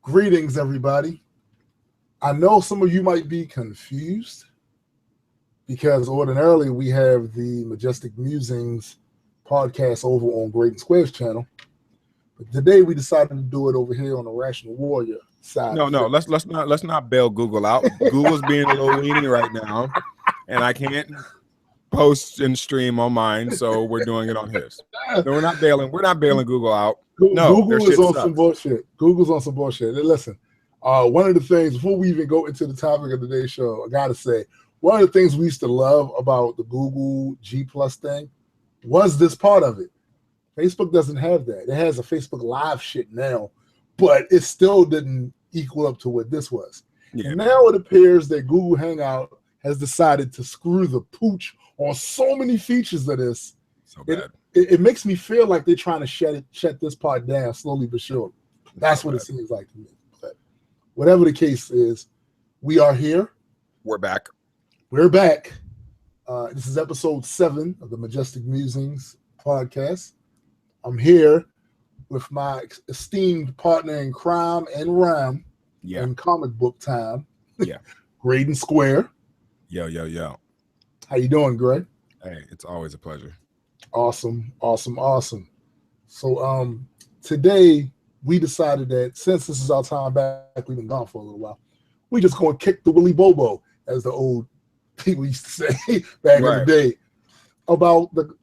Greetings, everybody. I know some of you might be confused because ordinarily we have the Majestic Musings podcast over on Great Square's channel, but today we decided to do it over here on the Rational Warrior side. No, let's not bail Google out. Google's being a little weenie right now, and I can't post and stream on mine, so we're doing it on his. No, we're not bailing Google out. No, Google is on some bullshit. Google's on some bullshit. And listen, one of the things before we even go into the topic of today's show, I gotta say, one of the things we used to love about the Google G Plus thing was this part of it. Facebook doesn't have that. It has a Facebook Live shit now, but it still didn't equal up to what this was. Yeah. And now it appears that Google Hangout has decided to screw the pooch on so many features of this. So bad. It makes me feel like they're trying to shut this part down slowly but surely. That's what it seems like to me. But whatever the case is, we are here. We're back. We're back. This is episode 7 of the Majestic Musings podcast. I'm here with my esteemed partner in crime and rhyme in comic book time. Yeah. Graydon Square. Yo. How you doing, Gray? Hey, it's always a pleasure. Awesome. So today we decided that since this is our time back, we've been gone for a little while, we just gonna kick the Willy Bobo, as the old people used to say back in the day, about the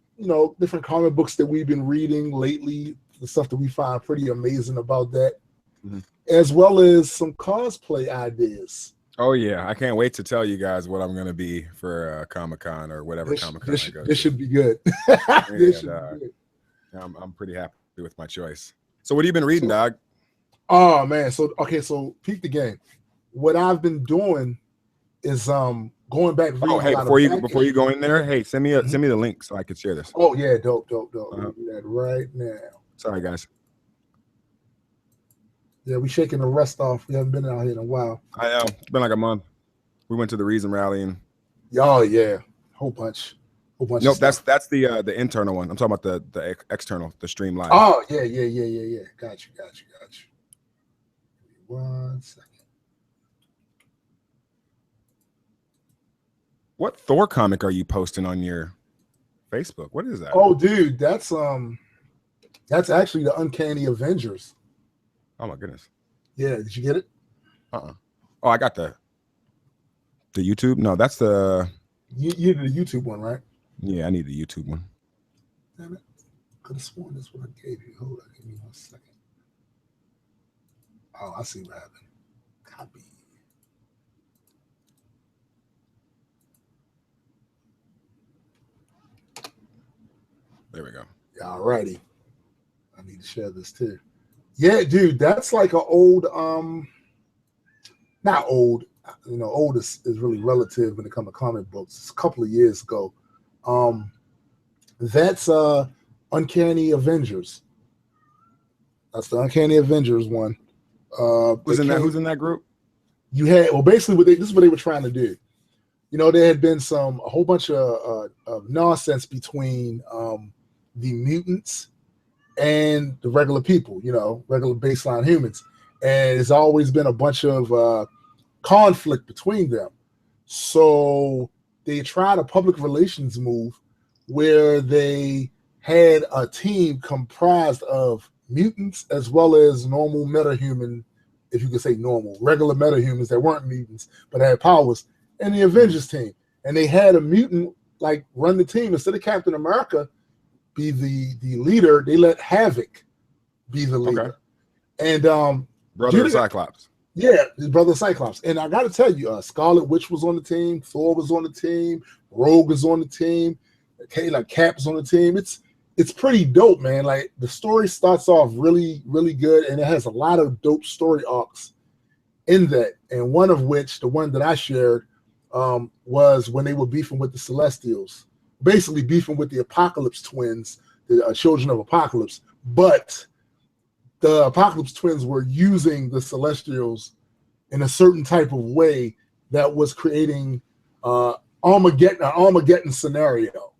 different comic books that we've been reading lately, the stuff that we find pretty amazing about that, as well as some cosplay ideas. Oh yeah, I can't wait to tell you guys what I'm gonna be for Comic-Con or whatever Comic-Con I go to. This should be good. I'm pretty happy with my choice. So what have you been reading, dog? Oh man, so peek the game. What I've been doing is going back. Oh hey, before you go in there, hey, send me the link so I can share this. Oh yeah, dope. Let me do that right now. Sorry guys. Yeah, we shaking the rust off. We haven't been out here in a while. I know. It's been like a month. We went to the Reason Rally and whole bunch. Nope, that's the internal one. I'm talking about the external, the stream live. Oh yeah. Got you. 1 second. What Thor comic are you posting on your Facebook? What is that? Oh, dude, that's actually the Uncanny Avengers. Oh my goodness. Yeah, did you get it? Oh, I got the YouTube. No, that's the you did the YouTube one, right? Yeah, I need the YouTube one. Damn it. Could have sworn that's what I gave you. Hold on, give me 1 second. Oh, I see what happened. Copy. There we go. All righty. I need to share this too. Yeah, dude, that's like an old, not old, old is really relative when it comes to comic books. It's a couple of years ago. That's Uncanny Avengers. That's the Uncanny Avengers one. Who's in that group? You had, basically this is what they were trying to do. There had been a whole bunch of nonsense between the mutants and the regular people, regular baseline humans. And there's always been a bunch of conflict between them. So they tried a public relations move where they had a team comprised of mutants as well as normal metahuman, if you could say normal, regular metahumans that weren't mutants but had powers, and the Avengers team. And they had a mutant run the team. Instead of Captain America be the leader, they let Havoc be the leader. Okay. And brother Cyclops. Yeah, his brother Cyclops. And I got to tell you, Scarlet Witch was on the team, Thor was on the team, Rogue was on the team, Cap's on the team. It's pretty dope, man. Like, the story starts off really, really good, and it has a lot of dope story arcs in that. And one of which, the one that I shared, was when they were beefing with the Celestials, basically beefing with the Apocalypse twins, the children of Apocalypse. But the Apocalypse twins were using the Celestials in a certain type of way that was creating an Armageddon scenario.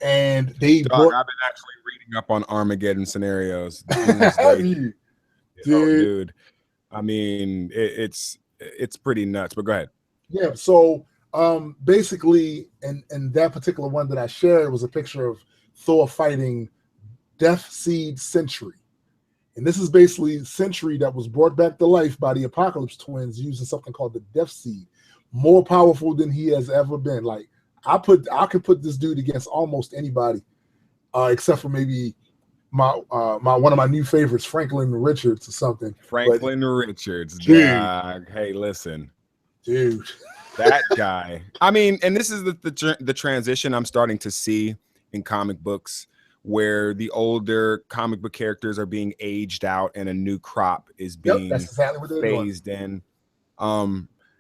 And they I've been actually reading up on Armageddon scenarios. Have you? Dude. I mean, it's pretty nuts. But go ahead. Yeah. So basically, in that particular one that I shared was a picture of Thor fighting Death Seed Sentry. And this is basically Sentry that was brought back to life by the Apocalypse twins using something called the Death Seed. More powerful than he has ever been. Like I could put this dude against almost anybody, except for maybe my one of my new favorites, Franklin Richards or something. Franklin Richards, dude. Dog. Hey, listen, dude, that guy. I mean, and this is the transition I'm starting to see in comic books, where the older comic book characters are being aged out and a new crop is being that's exactly what phased in.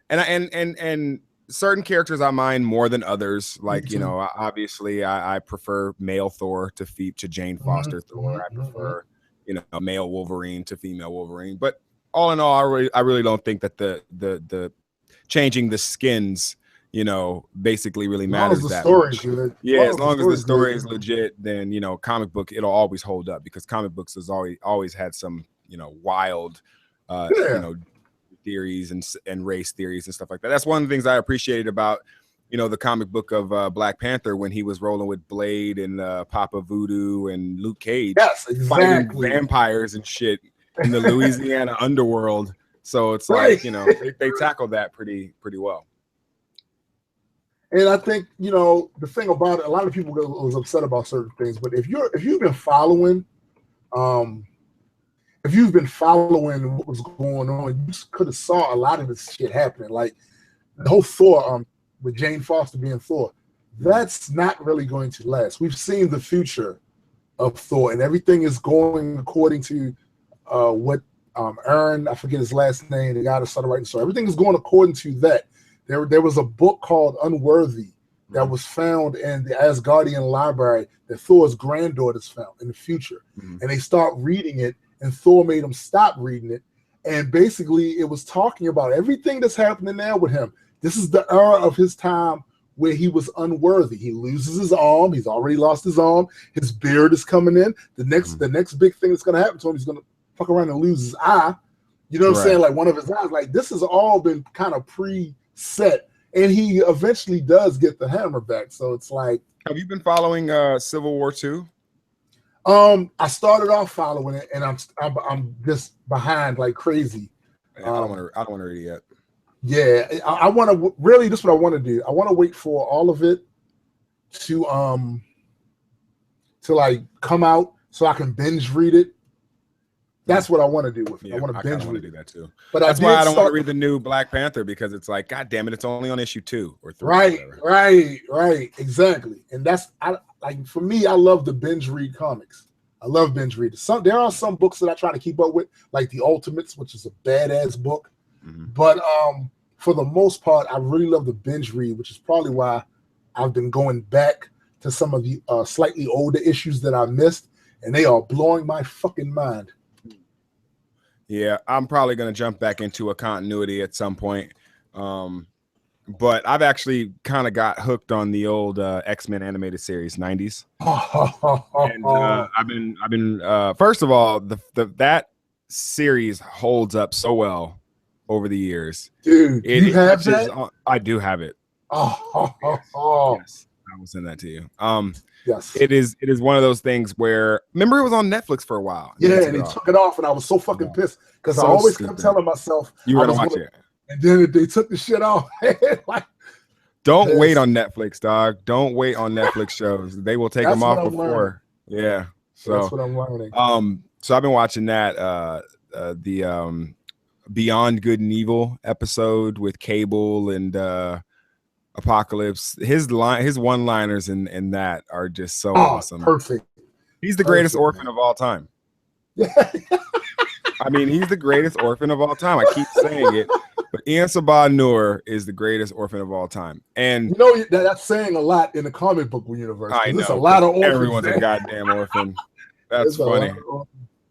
And certain characters I mind more than others. Like, you know, obviously I prefer male Thor to Jane Foster Thor. I prefer, you know, male Wolverine to female Wolverine. But all in all, I really don't think that the changing the skins, you know, basically really matters that much. Yeah, as long as the story is legit, then, you know, comic book, it'll always hold up, because comic books has always had some, you know, wild, you know, theories and race theories and stuff like that. That's one of the things I appreciated about, you know, the comic book of Black Panther, when he was rolling with Blade and Papa Voodoo and Luke Cage, fighting vampires and shit in the Louisiana underworld. So it's like, you know, they tackled that pretty well. And I think, you know, the thing about it, a lot of people was upset about certain things, but if you've been following what was going on, you could have saw a lot of this shit happening. Like the whole Thor, with Jane Foster being Thor, that's not really going to last. We've seen the future of Thor, and everything is going according to what Aaron, I forget his last name, the guy that started writing. So everything is going according to that. There was a book called Unworthy that was found in the Asgardian library that Thor's granddaughters found in the future. And they start reading it, and Thor made them stop reading it. And basically it was talking about everything that's happening now with him. This is the era of his time where he was unworthy. He loses his arm. He's already lost his arm. His beard is coming in. The next big thing that's going to happen to him, he's going to fuck around and lose his eye. You know what I'm saying? Like one of his eyes. Like this has all been kind of pre-set. And he eventually does get the hammer back. So it's like, have you been following Civil War 2? I started off following it, and I'm just behind like crazy. I don't want to read it yet. Yeah, I want to really. This is what I want to do. I want to wait for all of it to like come out so I can binge read it. That's what I want to do with it. I want to binge read do that too. But that's why I don't want to read the new Black Panther, because it's like, God damn it, it's only on issue 2 or 3. Right, exactly. And that's like for me, I love the binge read comics. I love binge read. There are some books that I try to keep up with, like the Ultimates, which is a badass book. But for the most part, I really love the binge read, which is probably why I've been going back to some of the slightly older issues that I missed, and they are blowing my fucking mind. Yeah, I'm probably going to jump back into a continuity at some point. But I've actually kind of got hooked on the old X-Men animated series, 90s. And I've been first of all, that series holds up so well over the years. Dude, you have that? I do have it. Yes, I will send that to you. Yes, it is one of those things where, remember, it was on Netflix for a while. Yeah, and they took it off, and I was so fucking pissed because I always kept telling myself you were gonna watch it, and then they took the shit off. Like, don't wait on Netflix, dog. Don't wait on Netflix shows. They will take them off before. Yeah, so that's what I'm learning. So I've been watching that the Beyond Good and Evil episode with Cable and Apocalypse. His one-liners in that are just so awesome. Perfect. He's the greatest orphan of all time. Yeah. I mean, he's the greatest orphan of all time. I keep saying it, but Ian Sabah-Nur is the greatest orphan of all time. And you know that's saying a lot in the comic book universe. I know. There's a lot of orphans. Everyone's a goddamn orphan. That's funny.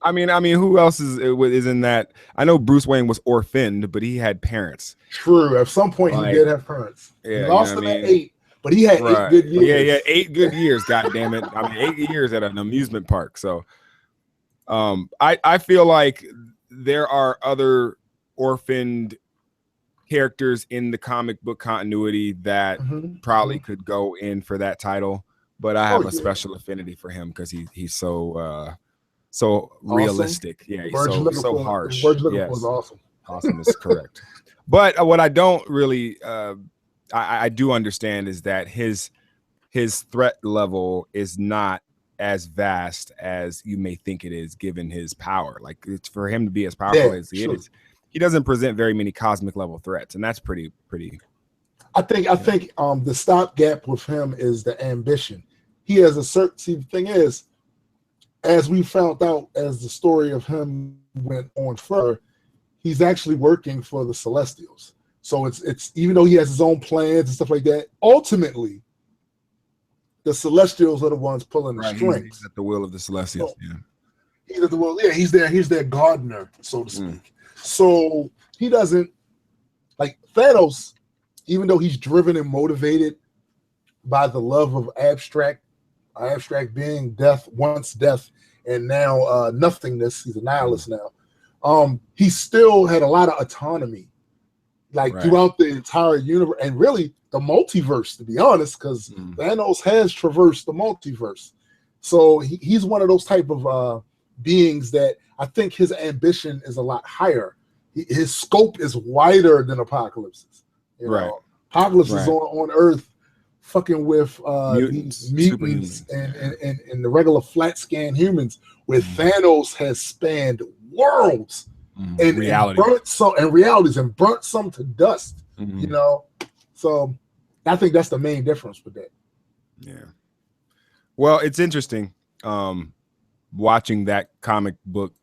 I mean, who else is in that? I know Bruce Wayne was orphaned, but he had parents. True. At some point, he did have parents. Yeah, he lost them at 8, but he had 8 good years. Yeah, 8 good years. God damn it! I mean, 8 years at an amusement park. So, I feel like there are other orphaned characters in the comic book continuity that probably could go in for that title, but I have a special affinity for him because he's so realistic. Yeah, he's so harsh. The word you're looking for is awesome. Awesome is correct. But what I don't really I do understand is that his threat level is not as vast as you may think it is, given his power. Like, it's for him to be as powerful as he is, he doesn't present very many cosmic level threats, and that's pretty. I think the stopgap with him is the ambition. He has a certain. See, the thing is, as we found out as the story of him went on further, he's actually working for the Celestials. So it's even though he has his own plans and stuff like that, ultimately the Celestials are the ones pulling the strings. He's at the will of the Celestials. So, he's at the will. Yeah, he's their gardener, so to speak. So he doesn't like Thanos, even though he's driven and motivated by the love of abstract being, death, once death, and now nothingness. He's a nihilist now. He still had a lot of autonomy, throughout the entire universe, and really the multiverse, to be honest, because Thanos has traversed the multiverse. So he's one of those type of beings that I think his ambition is a lot higher. His scope is wider than Apocalypse's. You know? Apocalypse is on Earth fucking with mutants and the regular flat scan humans, where Thanos has spanned worlds and burnt some to dust. You know, so I think that's the main difference with that. Yeah. Well, it's interesting watching that comic book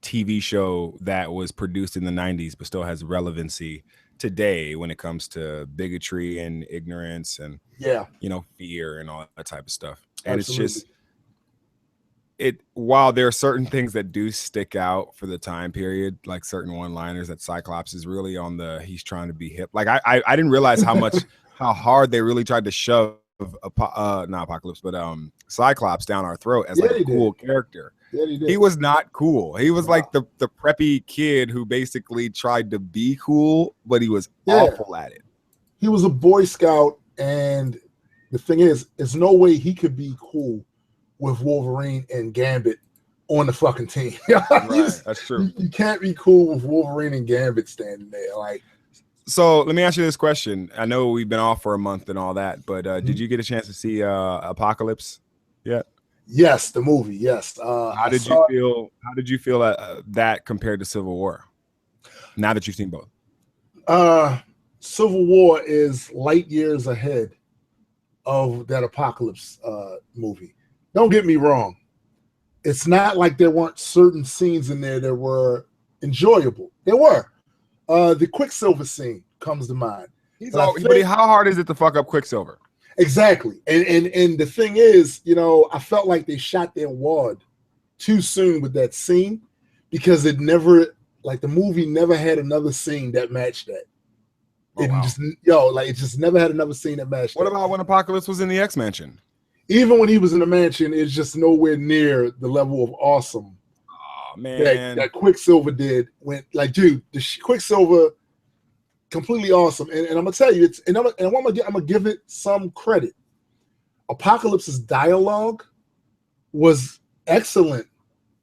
TV show that was produced in the 90s but still has relevancy today when it comes to bigotry and ignorance and fear and all that type of stuff. And Absolutely. It's just while there are certain things that do stick out for the time period, like certain one-liners that Cyclops is really on he's trying to be hip. Like I didn't realize how hard they really tried to shove not Apocalypse, but Cyclops down our throat as a cool character. Yeah, he was not cool. He was like the preppy kid who basically tried to be cool, but he was awful at it. He was a Boy Scout, and the thing is, there's no way he could be cool with Wolverine and Gambit on the fucking team. That's true. You can't be cool with Wolverine and Gambit standing there. Like, so let me ask you this question. I know we've been off for a month and all that, but did you get a chance to see Apocalypse yet? Yes, the movie. Yes. How did you feel that compared to Civil War? Now that you've seen both, Civil War is light years ahead of that Apocalypse movie. Don't get me wrong. It's not like there weren't certain scenes in there that were enjoyable. There were. The Quicksilver scene comes to mind. But how hard is it to fuck up Quicksilver? Exactly. And the thing is, I felt like they shot their wad too soon with that scene, because the movie never had another scene that matched that. It just never had another scene that matched What about when Apocalypse was in the X-Mansion? Even when he was in the mansion, it's just nowhere near the level of awesome that Quicksilver did. Quicksilver, completely awesome. And I'm gonna tell you, I'm gonna give it some credit. Apocalypse's dialogue was excellent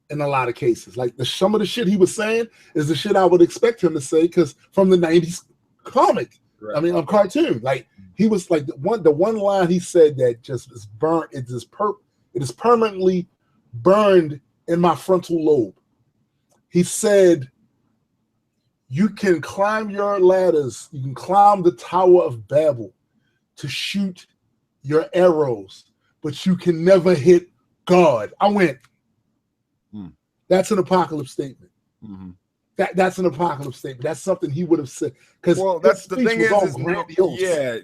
in a lot of cases. Like some of the shit he was saying is the shit I would expect him to say, because from the 90s comic, cartoon. Like, he was like the one line he said that just is burnt. It is permanently burned in my frontal lobe. He said, "You can climb your ladders. You can climb the Tower of Babel to shoot your arrows, but you can never hit God." I went, that's an Apocalypse statement. Mm-hmm. That's an Apocalypse statement. That's something he would have said. Because that's the thing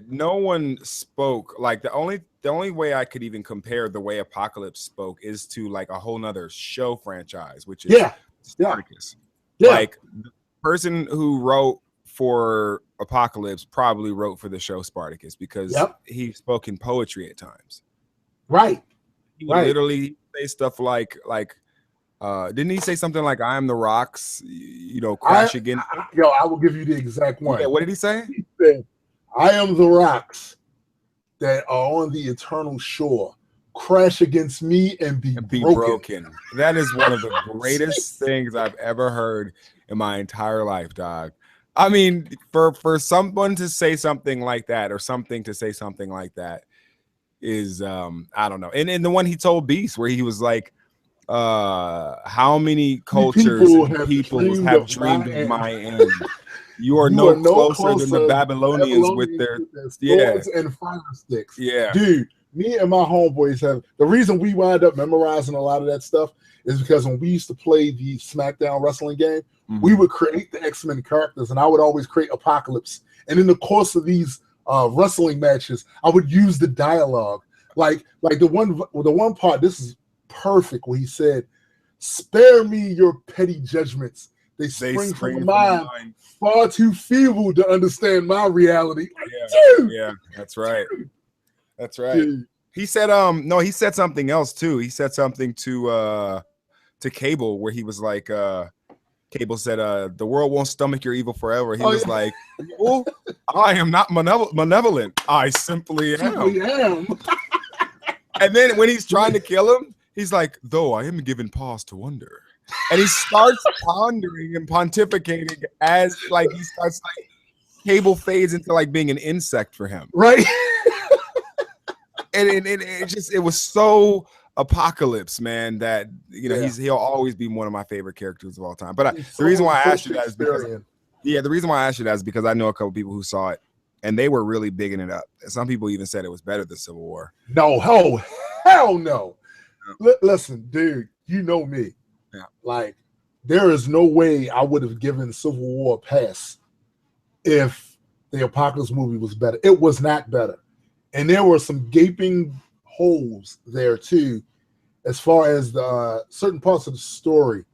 no one spoke. Like, the only way I could even compare the way Apocalypse spoke is to like a whole nother show franchise, which is Spartacus. Yeah. Like, the person who wrote for Apocalypse probably wrote for the show Spartacus, because he spoke in poetry at times. Right. He would literally say stuff like Didn't he say something like "I am the rocks"? Crash again. I will give you the exact one. Yeah, what did he say? He said, "I am the rocks that are on the eternal shore. Crash against me and be broken." That is one of the greatest things I've ever heard in my entire life, dog. I mean, for someone to say something like that, or something to say something like that, is I don't know. And the one he told Beast, where he was like, how many cultures and peoples have dreamed of my end? You are no closer than the Babylonians with their swords and fire sticks. Yeah, dude. Me and my homeboys have the reason we wind up memorizing a lot of that stuff is because when we used to play the SmackDown wrestling game, we would create the X-Men characters, and I would always create Apocalypse. And in the course of these wrestling matches, I would use the dialogue, like the one part. This is perfect. Where he said, "Spare me your petty judgments. They spring from a mind far too feeble to understand my reality." Yeah, that's right. That's right. Dude. He said, no, he said something else too. He said something to Cable, where he was like, Cable said, "The world won't stomach your evil forever." He was like, "Oh, I am not malevolent. I simply am." And then when he's trying to kill him, he's like, "Though I am given pause to wonder," and he starts pondering and pontificating as like he starts like Cable fades into like being an insect for him, right? And it was so Apocalypse, man, that he'll always be one of my favorite characters of all time. But the reason why I asked you that is because I know a couple people who saw it and they were really bigging it up. Some people even said it was better than Civil War. No, hell no. Listen, dude, you know me. Yeah. Like, there is no way I would have given Civil War a pass if the Apocalypse movie was better. It was not better. And there were some gaping holes there too, as far as the certain parts of the story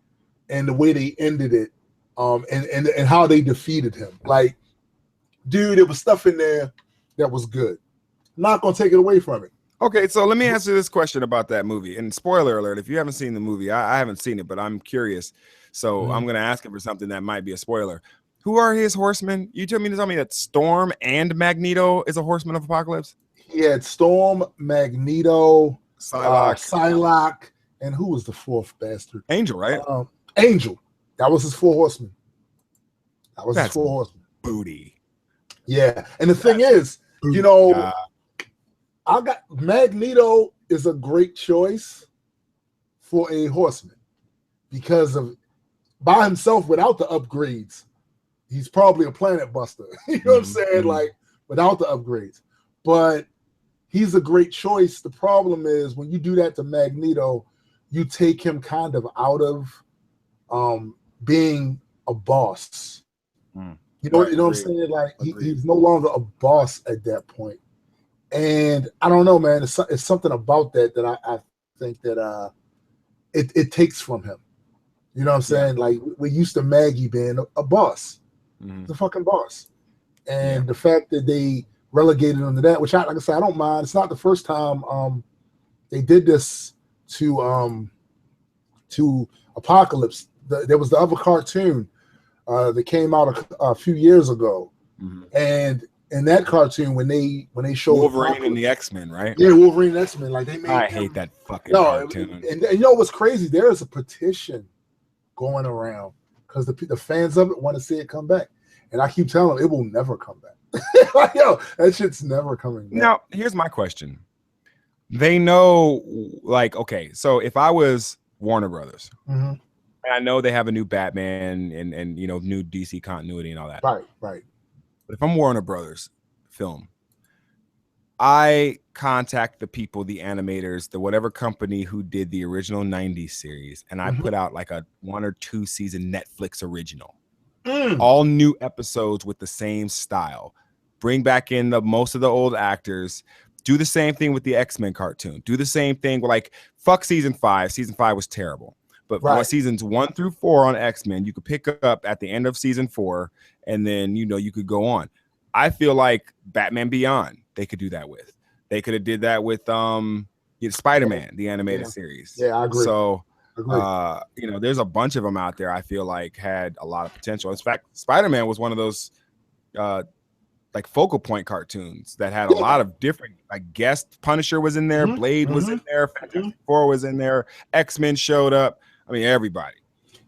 and the way they ended it, and how they defeated him. Like, dude, there was stuff in there that was good. I'm not gonna take it away from it. Okay, so let me ask you this question about that movie. And spoiler alert, if you haven't seen the movie, I haven't seen it, but I'm curious. So I'm gonna ask him for something that might be a spoiler. Who are his horsemen? You tell me that Storm and Magneto is a horseman of Apocalypse? He had Storm, Magneto, Psylocke, and who was the fourth bastard? Angel, right? Angel. That was his four horsemen. His four horsemen. Booty. Yeah, and the thing is, I got Magneto is a great choice for a horseman because of by himself without the upgrades. He's probably a planet buster. You know what I'm saying? Like, without the upgrades. But he's a great choice. The problem is when you do that to Magneto, you take him kind of out of being a boss. You know what I'm saying? Like, he's no longer a boss at that point. And I don't know, man. It's something about that I think that it takes from him. You know what I'm saying? Like, we're used to Maggie being a boss. The fucking boss. And the fact that they relegated him to that, which like I said, I don't mind. It's not the first time they did this to Apocalypse. There was the other cartoon that came out a few years ago, and in that cartoon when they showed Wolverine and the X-Men, right? Yeah, Wolverine and X-Men. Like, they made. I hate that fucking cartoon. And you know what's crazy? There is a petition going around because the fans of it want to see it come back, and I keep telling them it will never come back. Like, yo, that shit's never coming back. Now, here's my question. They know, like, okay, so if I was Warner Brothers, and I know they have a new Batman and new DC continuity and all that. Right. But if I'm Warner Brothers film, I contact the people, the animators, the whatever company who did the original 90s series, and I put out like a 1 or 2 season Netflix original. All new episodes with the same style. Bring back in most of the old actors. Do the same thing with the X-Men cartoon. Do the same thing with, like, fuck season 5. Season 5 was terrible. But seasons 1 through 4 on X-Men, you could pick up at the end of season 4, and then you could go on. I feel like Batman Beyond, they could do that with. They could have did that with Spider-Man, the animated series. Yeah, I agree. So Agreed. You know, there's a bunch of them out there. I feel like had a lot of potential. In fact, Spider-Man was one of those like focal point cartoons that had a lot of different, like, guest. Punisher was in there, Blade was in there, Fantastic Four was in there, X-Men showed up. I mean, everybody.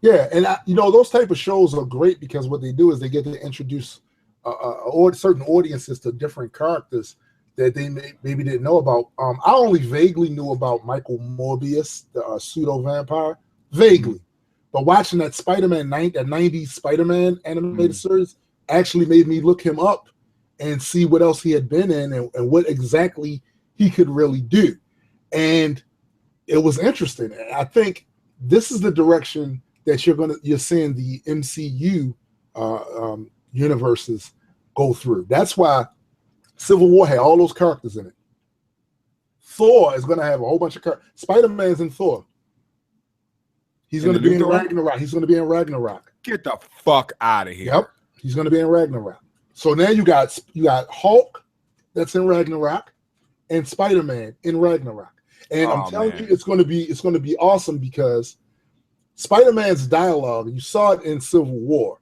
Yeah, and you know, those type of shows are great because what they do is they get to introduce certain audiences to different characters that they maybe didn't know about. I only vaguely knew about Michael Morbius, the pseudo vampire, vaguely, but watching that Spider-Man that 90s Spider-Man animated series actually made me look him up and see what else he had been in and what exactly he could really do. And it was interesting. I think this is the direction that you're seeing the MCU universes go through. That's why Civil War had all those characters in it. Thor is going to have a whole bunch of characters. Spider-Man's in Thor. He's going to be in Ragnarok. He's going to be in Ragnarok. Get the fuck out of here. Yep. He's going to be in Ragnarok. So now you got Hulk that's in Ragnarok and Spider-Man in Ragnarok. And I'm telling you, it's going to be awesome because Spider-Man's dialogue, you saw it in Civil War.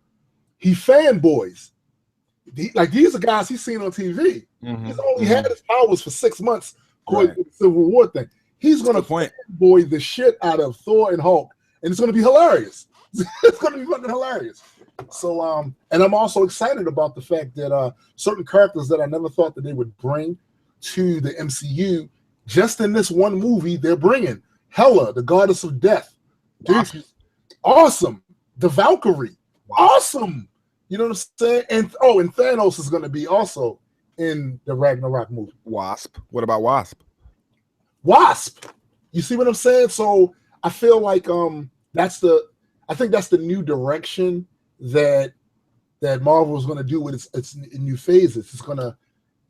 He fanboys. These are guys he's seen on TV. He's only had his powers for 6 months according to the Civil War thing. He's going to fanboy the shit out of Thor and Hulk, and it's going to be hilarious. It's going to be fucking hilarious. So, and I'm also excited about the fact that certain characters that I never thought that they would bring to the MCU, just in this one movie, they're bringing Hela, the goddess of death. Dude, awesome. The Valkyrie, awesome. You know what I'm saying? And Thanos is going to be also in the Ragnarok movie. Wasp. What about Wasp? Wasp. You see what I'm saying? So I feel like I think that's the new direction that Marvel is going to do with its new phases. It's going to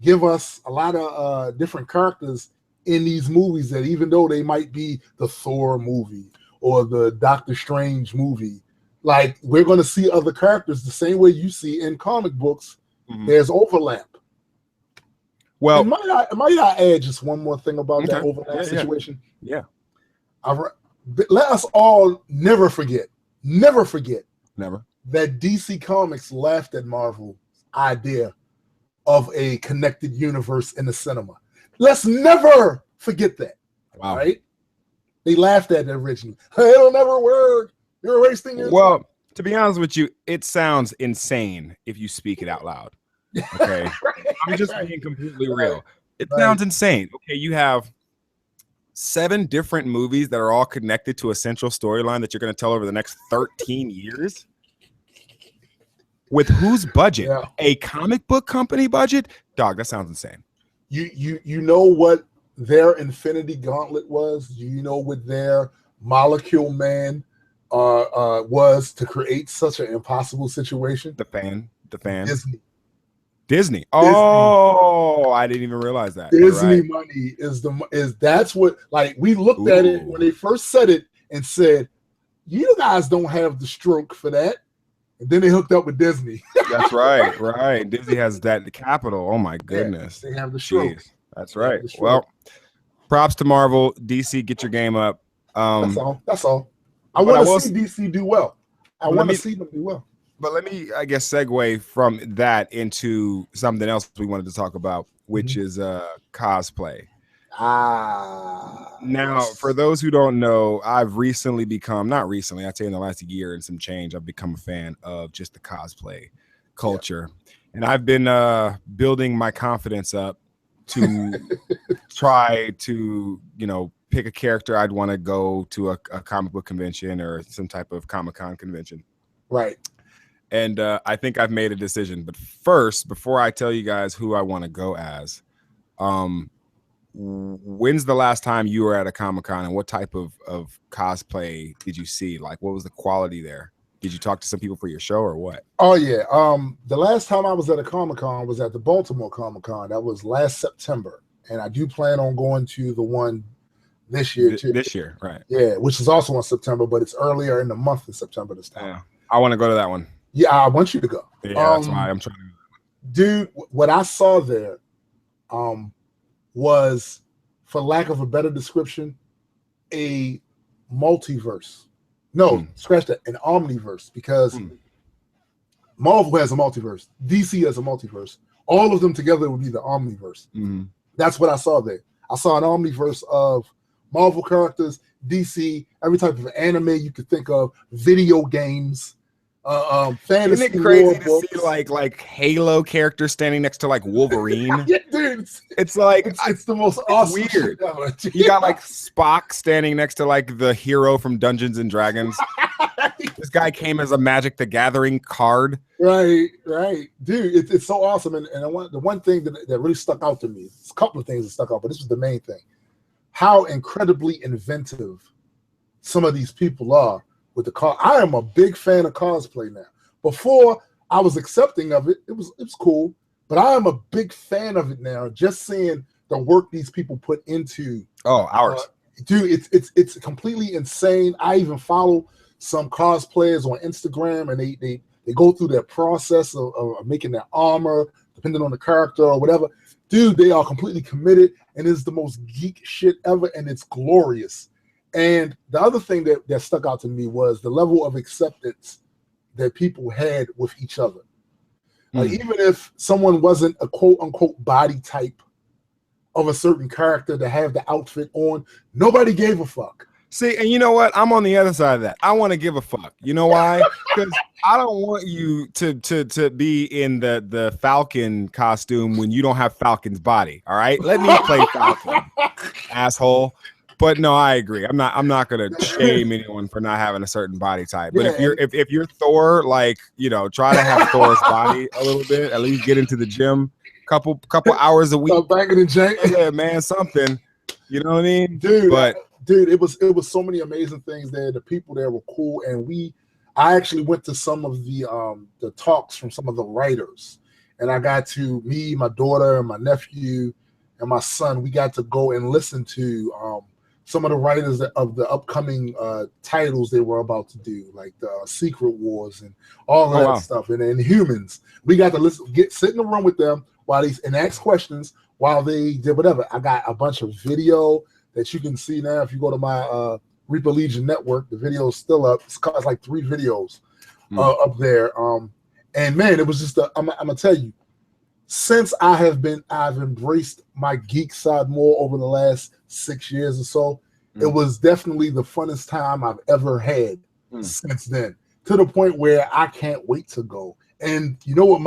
give us a lot of different characters in these movies that, even though they might be the Thor movie or the Doctor Strange movie, like, we're going to see other characters the same way you see in comic books. There's overlap. Well, might I add just one more thing about that overlap situation? Yeah. Let us all never forget that DC Comics laughed at Marvel's idea of a connected universe in the cinema. Let's never forget that. Wow. Right? They laughed at it originally. It'll never work. You're wasting your time. To be honest with you, it sounds insane if you speak it out loud. Okay. I'm just being completely real. It sounds insane. Okay, you have 7 different movies that are all connected to a central storyline that you're going to tell over the next 13 years. With whose budget? Yeah. A comic book company budget? Dog, that sounds insane. You know what their Infinity Gauntlet was? You know what their Molecule Man was to create such an impossible situation? The fan. Disney. Oh, I didn't even realize that. Disney money that's what, like, we looked at it when they first said it and said, you guys don't have the stroke for that. And then they hooked up with Disney. That's right. Disney has the capital. Oh my goodness. Yeah, they have the stroke. Jeez. That's right. Well, props to Marvel. DC, get your game up. That's all. I want to see DC do well. I want to see them do well. But let me, I guess, segue from that into something else we wanted to talk about, which is cosplay. Now, for those who don't know, I've recently become, not recently, I'd say in the last year and some change, I've become a fan of just the cosplay culture. And I've been building my confidence up to try to, pick a character I'd want to go to a comic book convention or some type of Comic-Con convention. Right. And I think I've made a decision. But first, before I tell you guys who I want to go as, when's the last time you were at a Comic-Con and what type of cosplay did you see? Like, what was the quality there? Did you talk to some people for your show or what? Oh, yeah. The last time I was at a Comic-Con was at the Baltimore Comic-Con. That was last September. And I do plan on going to the one this year, too. This year, right. Yeah, which is also in September, but it's earlier in the month of September this time. Yeah. I want to go to that one. Yeah, I want you to go. Yeah, that's why I'm trying to. Dude, what I saw there was, for lack of a better description, a multiverse. No, scratch that, an omniverse, because Marvel has a multiverse, DC has a multiverse. All of them together would be the omniverse. That's what I saw there. I saw an omniverse of Marvel characters, DC, every type of anime you could think of, video games, fantasy. Isn't it crazy to see like Halo characters standing next to like Wolverine? Yeah, dude, it's like it's the most awesome weird. Shit ever. You got like Spock standing next to like the hero from Dungeons and Dragons. This guy came as a Magic the Gathering card. Right, dude. It's so awesome. And the one thing that really stuck out to me, it's a couple of things that stuck out, but this was the main thing. How incredibly inventive some of these people are with the car. I am a big fan of cosplay now. Before I was accepting of it, it was cool, but I am a big fan of it now. Just seeing the work these people put into ours, dude, it's completely insane. I even follow some cosplayers on Instagram, and they go through their process of making their armor, depending on the character or whatever. Dude, they are completely committed, and it's the most geek shit ever, and it's glorious. And the other thing that stuck out to me was the level of acceptance that people had with each other. Like, even if someone wasn't a quote-unquote body type of a certain character to have the outfit on, nobody gave a fuck. See, and you know what? I'm on the other side of that. I want to give a fuck. You know why? Because I don't want you to be in the Falcon costume when you don't have Falcon's body. All right, let me play Falcon, asshole. But no, I agree. I'm not gonna shame anyone for not having a certain body type. But if you're Thor, like, you know, try to have Thor's body a little bit. At least get into the gym, couple hours a week. Back in the gym. Yeah, man, something. You know what I mean, dude? But dude, it was so many amazing things there. The people there were cool, and I actually went to some of the talks from some of the writers, and I got to me, my daughter, and my nephew, and my son. We got to go and listen to some of the writers of the upcoming titles they were about to do, like the Secret Wars and all of that stuff, and Humans. We got to sit in the room with them and ask questions while they did whatever. I got a bunch of video that you can see now. If you go to my Reaper Legion network, the video is still up. It's like 3 videos up there. And man, it was just I'm gonna tell you, since I've embraced my geek side more over the last 6 years or so, it was definitely the funnest time I've ever had since then, to the point where I can't wait to go. And you know what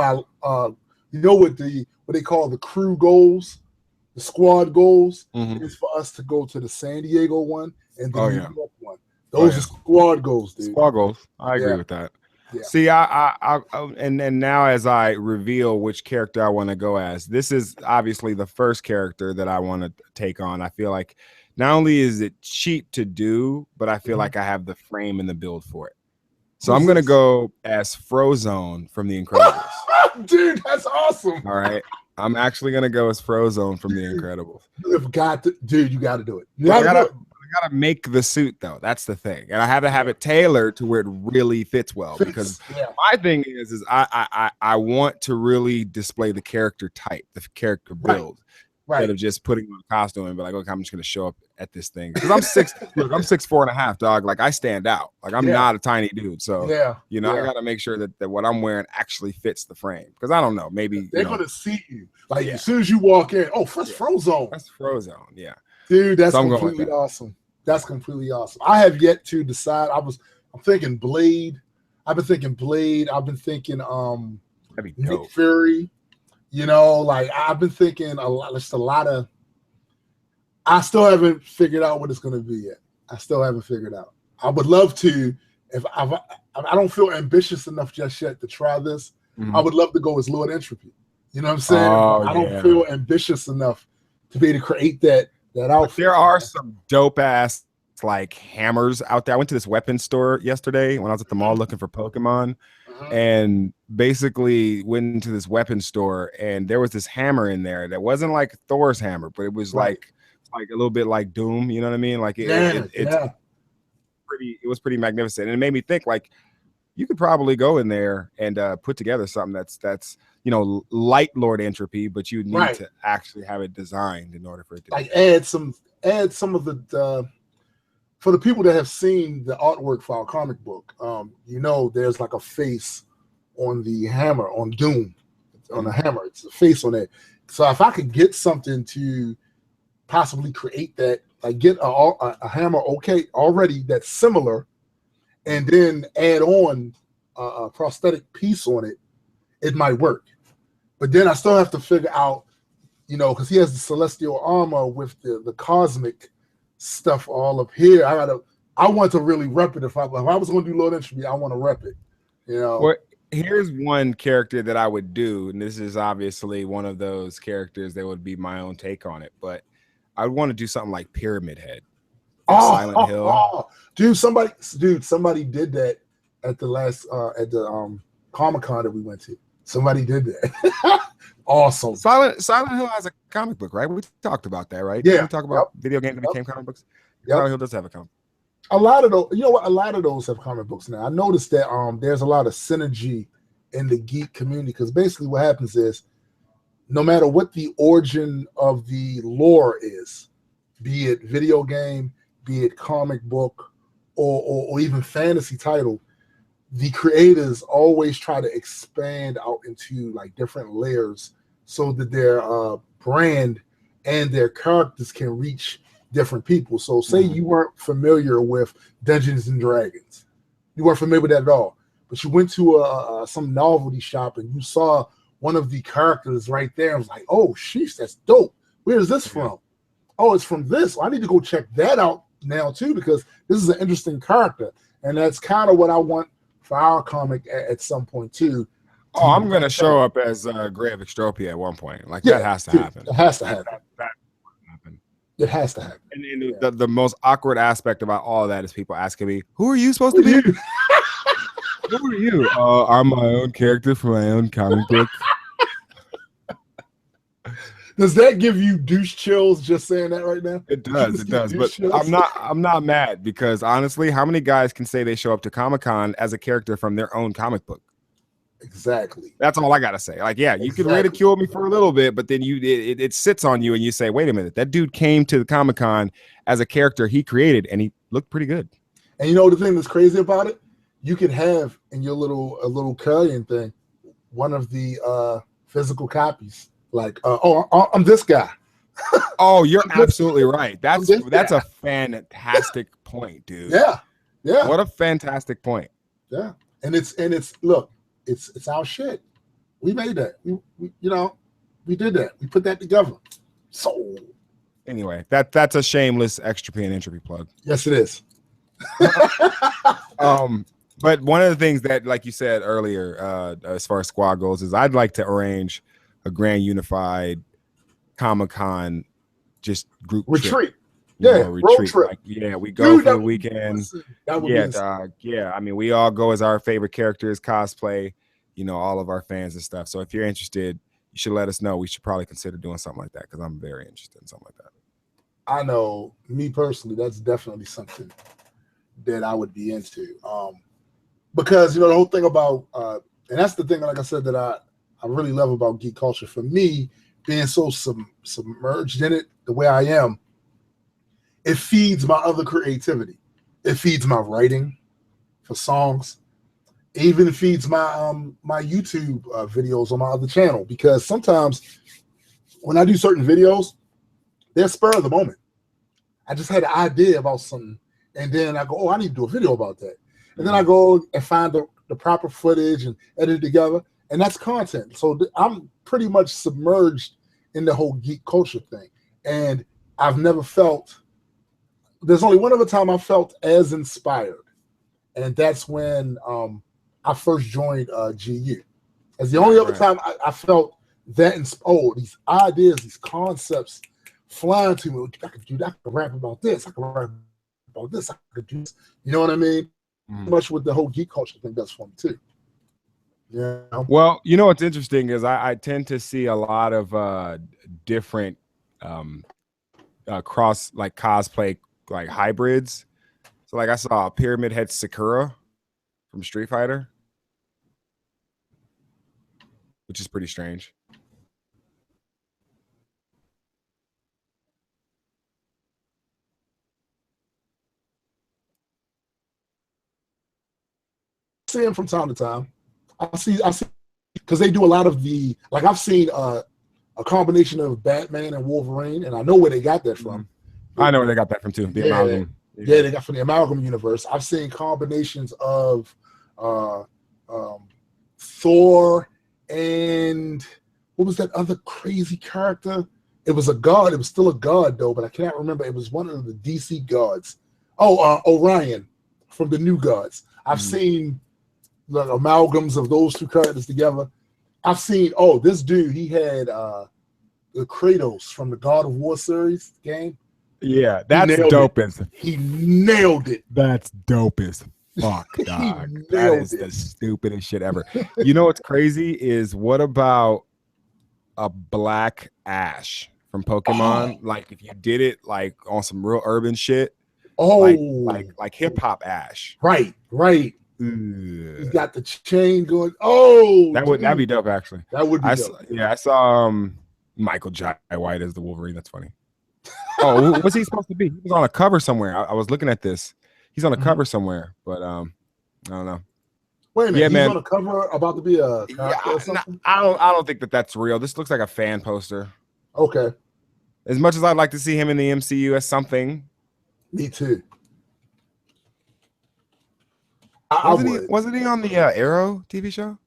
what they call the crew goals, the squad goals is for us to go to the San Diego one and the New York one. Those are squad goals, dude. Squad goals. I agree with that. Yeah. See, and now as I reveal which character I want to go as, this is obviously the first character that I want to take on. I feel like not only is it cheap to do, but I feel like I have the frame and the build for it. So I'm going to go as Frozone from The Incredibles. Dude, that's awesome. All right. I'm actually going to go as Frozone from The Incredibles. You've got to, dude, you got to do it. I gotta make the suit though. That's the thing, and I have to have it tailored to where it really fits well. Because my thing is I want to really display the character type, the character build, instead of just putting on a costume and be like, okay, I'm just gonna show up at this thing. Because I'm 6'4.5", dog. Like, I stand out. Like, I'm not a tiny dude. So I gotta make sure that what I'm wearing actually fits the frame. Because I don't know, maybe they're gonna see you. Like, as soon as you walk in, that's Frozone. That's Frozone. Yeah. Dude, that's completely awesome. That's completely awesome. I have yet to decide. I'm thinking Blade. I've been thinking Blade. I've been thinking Nick Fury. You know, like, I've been thinking just a lot of. I still haven't figured out what it's going to be yet. I still haven't figured out. I would love to. If I don't feel ambitious enough just yet to try this. I would love to go as Lord Entropy. You know what I'm saying? I don't feel ambitious enough to be able to create that outfit. There are some dope ass like hammers out there. I went to this weapons store yesterday when I was at the mall looking for Pokemon, and basically went into this weapons store, and there was this hammer in there that wasn't like Thor's hammer, but it was like a little bit like Doom. You know what I mean? Like it was pretty magnificent, and it made me think, like, you could probably go in there and put together something that's light Lord Entropy, but you need to actually have it designed in order for it to add some of the for the people that have seen the artwork for our comic book, there's like a face on the hammer on Doom, on the hammer. It's a face on it. So if I could get something to possibly create that, like get a hammer already that's similar, and then add on a prosthetic piece on it, it might work. But then I still have to figure out, because he has the celestial armor with the cosmic stuff all up here. I want to really rep it. If I was going to do Lord Entropy, I want to rep it. Well, here's one character that I would do, and this is obviously one of those characters that would be my own take on it, but I would want to do something like Pyramid Head. Silent Hill. Dude, somebody did that at the last Comic-Con that we went to. Somebody did that. Awesome. Silent Hill has a comic book, right? We talked about that, right? Yeah. We talk about video games that became comic books. Silent Hill does have a comic. A lot of those, a lot of those have comic books now. I noticed that there's a lot of synergy in the geek community, because basically what happens is, no matter what the origin of the lore is, be it video game, be it comic book, or even fantasy title, the creators always try to expand out into like different layers so that their brand and their characters can reach different people. So say you weren't familiar with Dungeons and Dragons. You weren't familiar with that at all, but you went to some novelty shop and you saw one of the characters right there and was like, oh, sheesh, that's dope. Where is this from? Oh, it's from this. I need to go check that out now too, because this is an interesting character. And that's kind of what I want for our comic at some point too. Oh, I'm going to show up as Grave Extropia at one point. Like, that has to happen. It has to happen. It has to happen. And the most awkward aspect about all of that is people asking me, who are you supposed to be? Who are you? I'm my own character for my own comic book. Does that give you douche chills just saying that right now? It does. But chills? I'm not mad, because honestly, how many guys can say they show up to Comic-Con as a character from their own comic book? Exactly. That's all I gotta say. Like, yeah, you can ridicule me for a little bit, but then it sits on you and you say, wait a minute, that dude came to the Comic-Con as a character he created and he looked pretty good. And the thing that's crazy about it, you can have in your little carrying thing one of the physical copies. Like, I'm this guy. Oh, you're absolutely right. That's a fantastic point, dude. Yeah. What a fantastic point. Yeah, and it's look, it's our shit. We made that. We did that. We put that together. So anyway, that's a shameless Extropy and Entropy plug. Yes, it is. But one of the things that, like you said earlier, as far as squad goes, is I'd like to arrange a grand unified Comic-Con just group retreat. Retreat. Road trip. Like, we go for the weekend. Yeah. I mean, we all go as our favorite characters, cosplay, all of our fans and stuff. So if you're interested, you should let us know. We should probably consider doing something like that, because I'm very interested in something like that. I know, me personally, that's definitely something that I would be into. Because the whole thing about and that's the thing, like I said, that I really love about geek culture. For me, being so submerged in it the way I am, it feeds my other creativity. It feeds my writing for songs. It even feeds my my YouTube videos on my other channel, because sometimes when I do certain videos, they're spur of the moment. I just had an idea about something, and then I go, oh, I need to do a video about that. And then I go and find the proper footage and edit it together, and that's content. So I'm pretty much submerged in the whole geek culture thing. And I've never felt, there's only one other time I felt as inspired, and that's when I first joined GU. As the only other time I felt that, these ideas, these concepts flying to me. I could do that. I could rap about this. I could rap about this. I could do this. You know what I mean? Much with the whole geek culture thing does for me too. Yeah. Well, what's interesting is I tend to see a lot of different cross, like, cosplay, like, hybrids. So, like, I saw Pyramid Head Sakura from Street Fighter, which is pretty strange. see them from time to time. I see, because they do a lot of the, like I've seen a combination of Batman and Wolverine, and I know where they got that from. I know where they got that from too. The amalgam. Yeah, they got from the amalgam universe. I've seen combinations of Thor and what was that other crazy character? It was a god. It was still a god though, but I can't remember. It was one of the DC gods. Oh, Orion from the New Gods. I've seen the amalgams of those two characters together. I've seen, this dude, he had the Kratos from the God of War series game. Yeah, that's dope as he nailed it. That's dope as fuck, dog. That is the stupidest shit ever. You know what's crazy is what about a Black Ash from Pokemon? Like if you did it like on some real urban shit. Like hip hop Ash. Right. He's got the chain going. That'd be dope actually. That would be dope. I saw Michael Jai White as the Wolverine. That's funny. Oh, what's he supposed to be? He was on a cover somewhere. I was looking at this. He's on a cover somewhere, but I don't know. Wait a minute, he's on a cover about to be a character or something? I don't think that's real. This looks like a fan poster. Okay. As much as I'd like to see him in the MCU as something. Me too. Wasn't he on the Arrow TV show?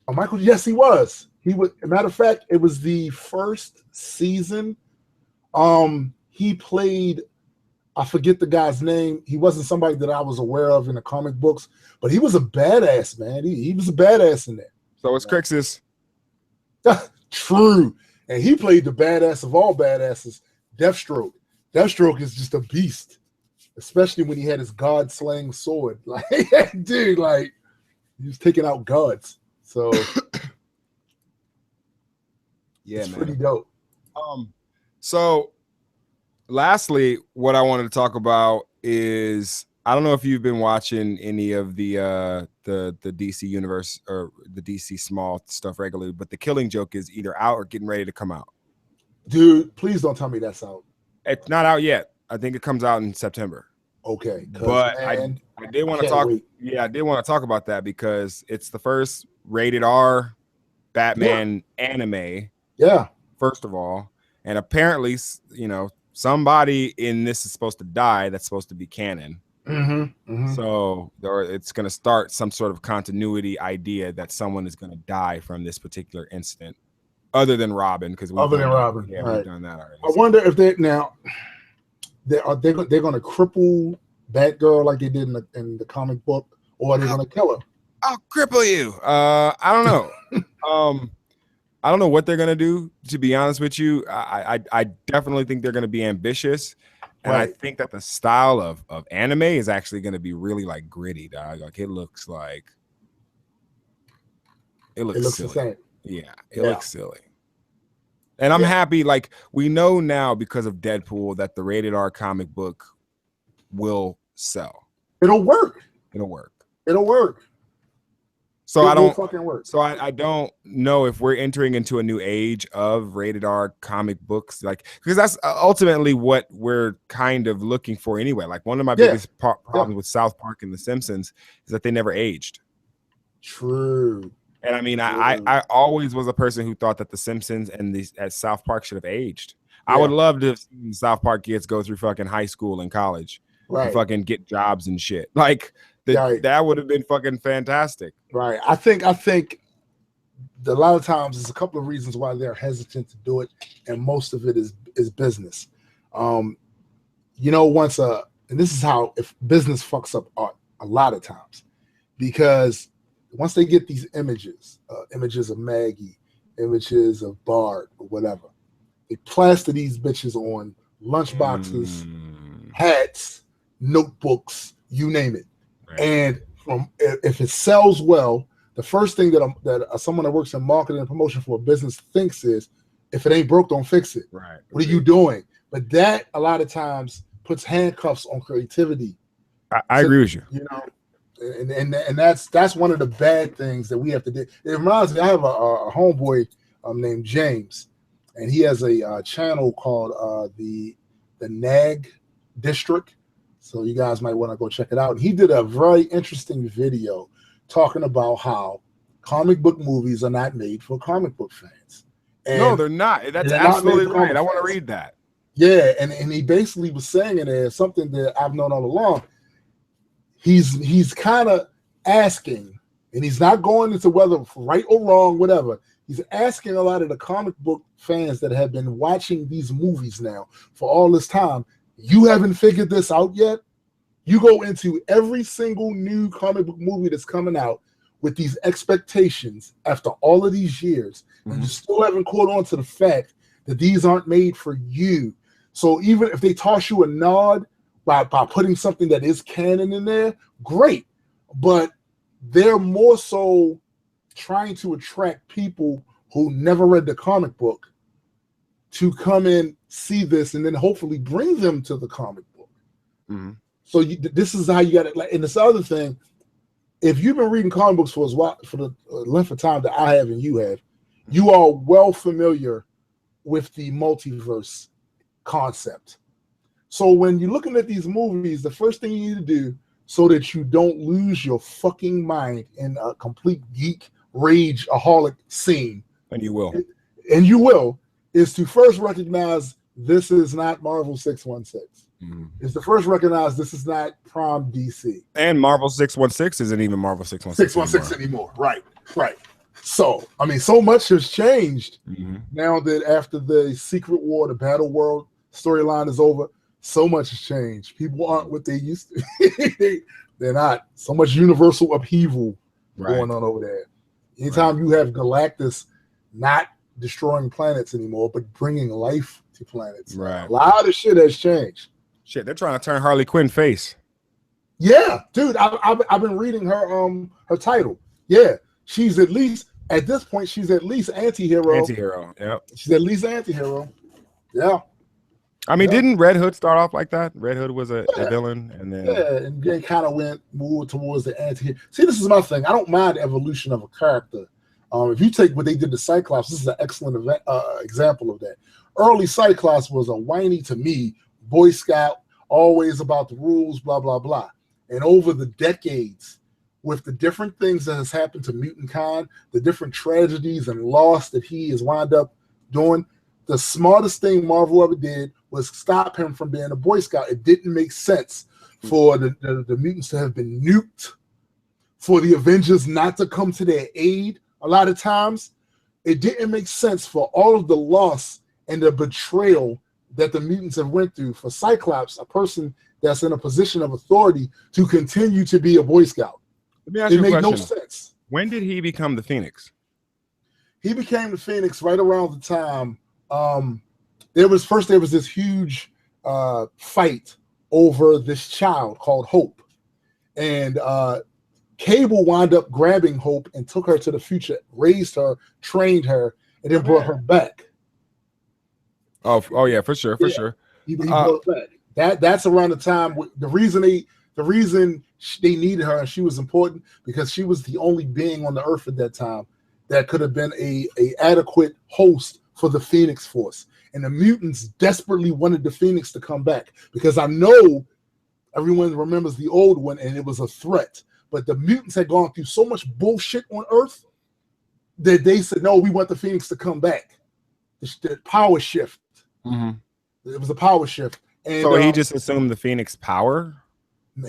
Oh, Michael, yes, he was. He was. Matter of fact, it was the first season. He played, I forget the guy's name. He wasn't somebody that I was aware of in the comic books, but he was a badass, man. He was a badass in there. So it's Crixus. True. And he played the badass of all badasses, Deathstroke. Deathstroke is just a beast, especially when he had his god-slaying sword. Like, dude, like, he was taking out gods. So, yeah, it's man. pretty dope. So, lastly, what I wanted to talk about is I don't know if you've been watching any of the DC universe or the DC small stuff regularly, but The Killing Joke is either out or getting ready to come out. Dude, please don't tell me that's out. It's not out yet. I think it comes out in September. Okay, but man, I did want to talk. Wait. Yeah, I did want to talk about that because it's the first rated R Batman anime. Yeah. First of all, and apparently, somebody in this is supposed to die. That's supposed to be canon. So it's going to start some sort of continuity idea that someone is going to die from this particular incident, other than Robin, because we've done that already. I wonder if they're going to cripple Batgirl like they did in the comic book, or are they going to kill her? I'll cripple you. I don't know. I don't know what they're going to do. To be honest with you, I definitely think they're going to be ambitious. And I think that the style of anime is actually going to be really like gritty, dog. Like it looks silly. The same. Yeah, it looks silly. And I'm happy. Like we know now because of Deadpool that the rated R comic book will sell. It'll work. So I don't fucking work. So I don't know if we're entering into a new age of rated R comic books, like because that's ultimately what we're kind of looking for anyway. Like one of my biggest problems with South Park and The Simpsons is that they never aged. True. And I mean, I always was a person who thought that The Simpsons and South Park should have aged. I would love to see South Park kids go through fucking high school and college, and fucking get jobs and shit. Like that would have been fucking fantastic. Right. I think a lot of times there's a couple of reasons why they're hesitant to do it, and most of it is business. And this is how if business fucks up art a lot of times, because once they get these images of Maggie, images of Bart or whatever, they plaster these bitches on lunchboxes, hats, notebooks, you name it. Right. And if it sells well, the first thing that someone that works in marketing and promotion for a business thinks is, if it ain't broke, don't fix it. Right. What are you doing? But that a lot of times puts handcuffs on creativity. I agree with you. And that's one of the bad things that we have to do. It reminds me, I have a homeboy named James, and he has a channel called the Nag District. So you guys might want to go check it out. And he did a very interesting video talking about how comic book movies are not made for comic book fans. And no, they're not. That's absolutely right. I want to read that. Yeah, and he basically was saying it as something that I've known all along. He's kind of asking, and he's not going into whether right or wrong, whatever. He's asking a lot of the comic book fans that have been watching these movies now for all this time, you haven't figured this out yet? You go into every single new comic book movie that's coming out with these expectations after all of these years, and you still haven't caught on to the fact that these aren't made for you. So even if they toss you a nod by putting something that is canon in there, great. But they're more so trying to attract people who never read the comic book to come in, see this, and then hopefully bring them to the comic book. So this is how you got it. Like, and this other thing, if you've been reading comic books for the length of time that I have and you have, you are well familiar with the multiverse concept. So when you're looking at these movies, the first thing you need to do so that you don't lose your fucking mind in a complete geek rage-aholic scene, and you will, is to first recognize this is not Marvel 616. Is to first recognize this is not Prime DC. And Marvel 616 isn't even Marvel 616 anymore. Right. So, I mean, so much has changed now that after the Secret War, the Battle World storyline is over. So much has changed. People aren't what they used to. They're not. So much universal upheaval going on over there. Anytime you have Galactus not destroying planets anymore, but bringing life to planets, a lot of shit has changed. Shit, they're trying to turn Harley Quinn face. Yeah, dude, I've been reading her title. Yeah, she's at least at this point she's at least anti-hero. Yep. She's at least anti-hero. Yeah. I mean, didn't Red Hood start off like that? Red Hood was a villain, and then and they kind of moved towards the anti-hero. See, this is my thing. I don't mind the evolution of a character. If you take what they did to Cyclops, this is an excellent example of that. Early Cyclops was a whiny, to me, Boy Scout, always about the rules, blah, blah, blah. And over the decades, with the different things that has happened to Mutant Khan, the different tragedies and loss that he has wound up doing, the smartest thing Marvel ever did was stop him from being a Boy Scout. It didn't make sense for the mutants to have been nuked, for the Avengers not to come to their aid a lot of times. It didn't make sense for all of the loss and the betrayal that the mutants have went through, for Cyclops, a person that's in a position of authority, to continue to be a Boy Scout. Let me ask you a question. It made no sense. When did he become the Phoenix? He became the Phoenix right around the time there was this huge fight over this child called Hope, and Cable wound up grabbing Hope and took her to the future, raised her, trained her, and then brought her back. Oh yeah, for sure. He brought her back. That's around the time. The reason they needed her and she was important because she was the only being on the earth at that time that could have been a adequate host for the Phoenix Force. And the mutants desperately wanted the Phoenix to come back because I know everyone remembers the old one and it was a threat. But the mutants had gone through so much bullshit on Earth that they said, no, we want the Phoenix to come back. The power shift. It was a power shift. And so he just assumed the Phoenix power?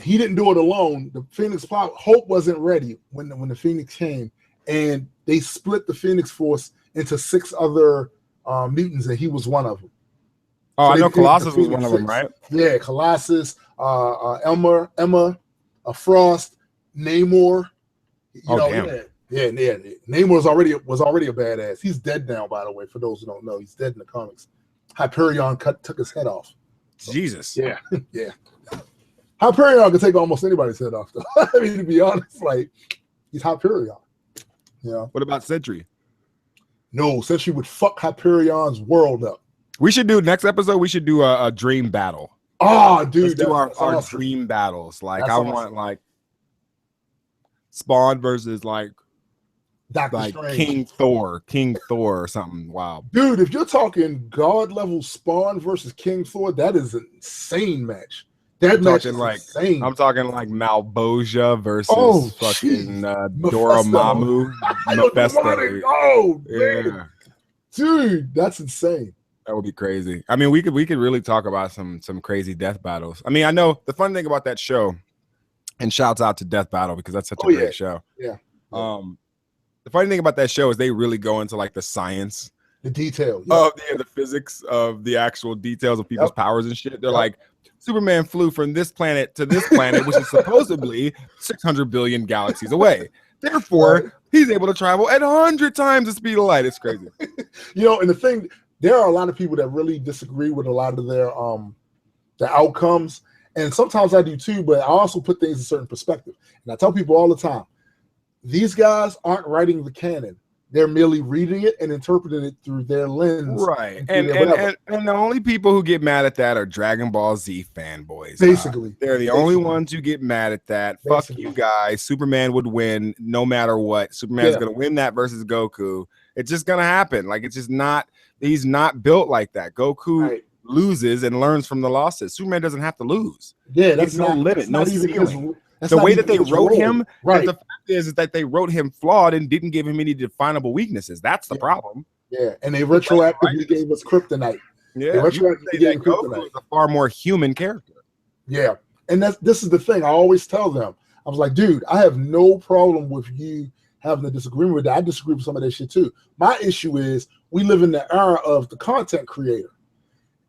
He didn't do it alone. The Phoenix power, Hope wasn't ready when the Phoenix came. And they split the Phoenix Force into 6 other mutants, and he was one of them. Oh, so I know Colossus was one of them, right? Yeah, Colossus, Emma, Frost, Namor. Namor was already a badass. He's dead now, by the way. For those who don't know, he's dead in the comics. Hyperion took his head off. So, Jesus. Yeah. Hyperion can take almost anybody's head off, though. I mean, to be honest, like he's Hyperion. Yeah. What about Sentry? No, Sentry would fuck Hyperion's world up. We should do next episode. We should do a dream battle. Oh, dude, let's do our awesome. Dream battles. Like that's want like Spawn versus like Doctor Strange. King Thor or something. Wow, dude, if you're talking God level Spawn versus King Thor, that is an insane match. That match talking is like insane. I'm talking like Malboja versus fucking Dormammu. Mephisto. Oh Yeah. man, dude, that's insane. That would be crazy. I mean, we could really talk about some crazy death battles. I mean, I know the fun thing about that show, and shouts out to Death Battle because that's such a great show. Yeah. The funny thing about that show is they really go into like the science, the detail of the physics of the actual details of people's powers and shit. They're like, Superman flew from this planet to this planet, which is supposedly 600 billion galaxies away. Therefore, he's able to travel at 100 times the speed of light. It's crazy. And the thing, there are a lot of people that really disagree with a lot of their the outcomes, and sometimes I do too. But I also put things in certain perspective, and I tell people all the time, these guys aren't writing the canon. They're merely reading it and interpreting it through their lens. Right. And the only people who get mad at that are Dragon Ball Z fanboys. Basically. They're the only ones who get mad at that. Basically. Fuck you guys. Superman would win no matter what. Superman's going to win that versus Goku. It's just going to happen. Like, it's just not, he's not built like that. Goku loses and learns from the losses. Superman doesn't have to lose. Yeah, that's no limit, no ceiling. The way that they wrote role. him, the fact is that they wrote him flawed and didn't give him any definable weaknesses. That's the problem. Yeah, and they retroactively gave us kryptonite. Yeah, Goku is a far more human character. Yeah, and this is the thing. I always tell them, I was like, dude, I have no problem with you having a disagreement with that. I disagree with some of that shit too. My issue is we live in the era of the content creator.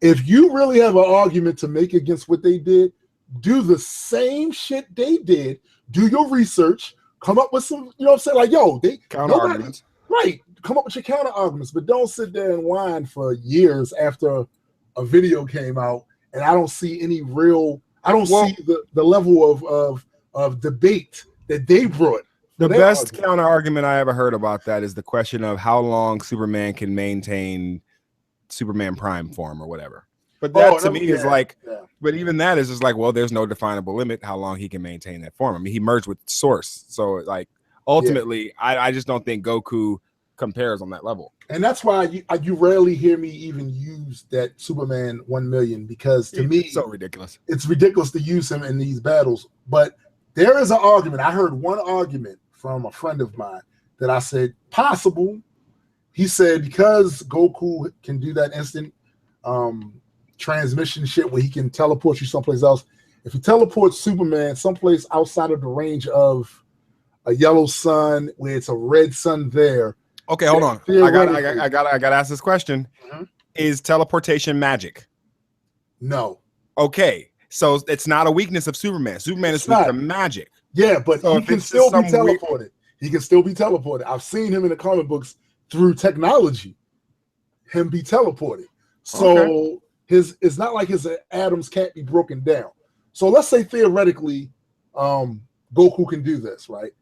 If you really have an argument to make against what they did, do the same shit they did. Do your research. Come up with some, you know what I'm saying? Like, yo, they counter arguments. Right. Come up with your counter arguments, but don't sit there and whine for years after a video came out and I don't see any real, I don't see the level of debate that they brought. The best counter argument I ever heard about that is the question of how long Superman can maintain Superman Prime form or whatever. But that to me is like, but even that is just like, well, there's no definable limit how long he can maintain that form. I mean, he merged with Source. So like, ultimately, I just don't think Goku compares on that level. And that's why you rarely hear me even use that Superman 1 million, because to me, it's so ridiculous. It's ridiculous to use him in these battles. But there is an argument. I heard one argument from a friend of mine that I said, possible. He said, because Goku can do that instant transmission shit where he can teleport you someplace else. If he teleports Superman someplace outside of the range of a yellow sun where it's a red sun there. Okay, hold on. I gotta ask this question. Is teleportation magic? No. Okay, so it's not a weakness of Superman. Superman is weak to magic. Yeah, but so he can still be teleported. He can still be teleported. I've seen him in the comic books through technology. Him be teleported. So it's not like his atoms can't be broken down. So let's say theoretically, Goku can do this, right?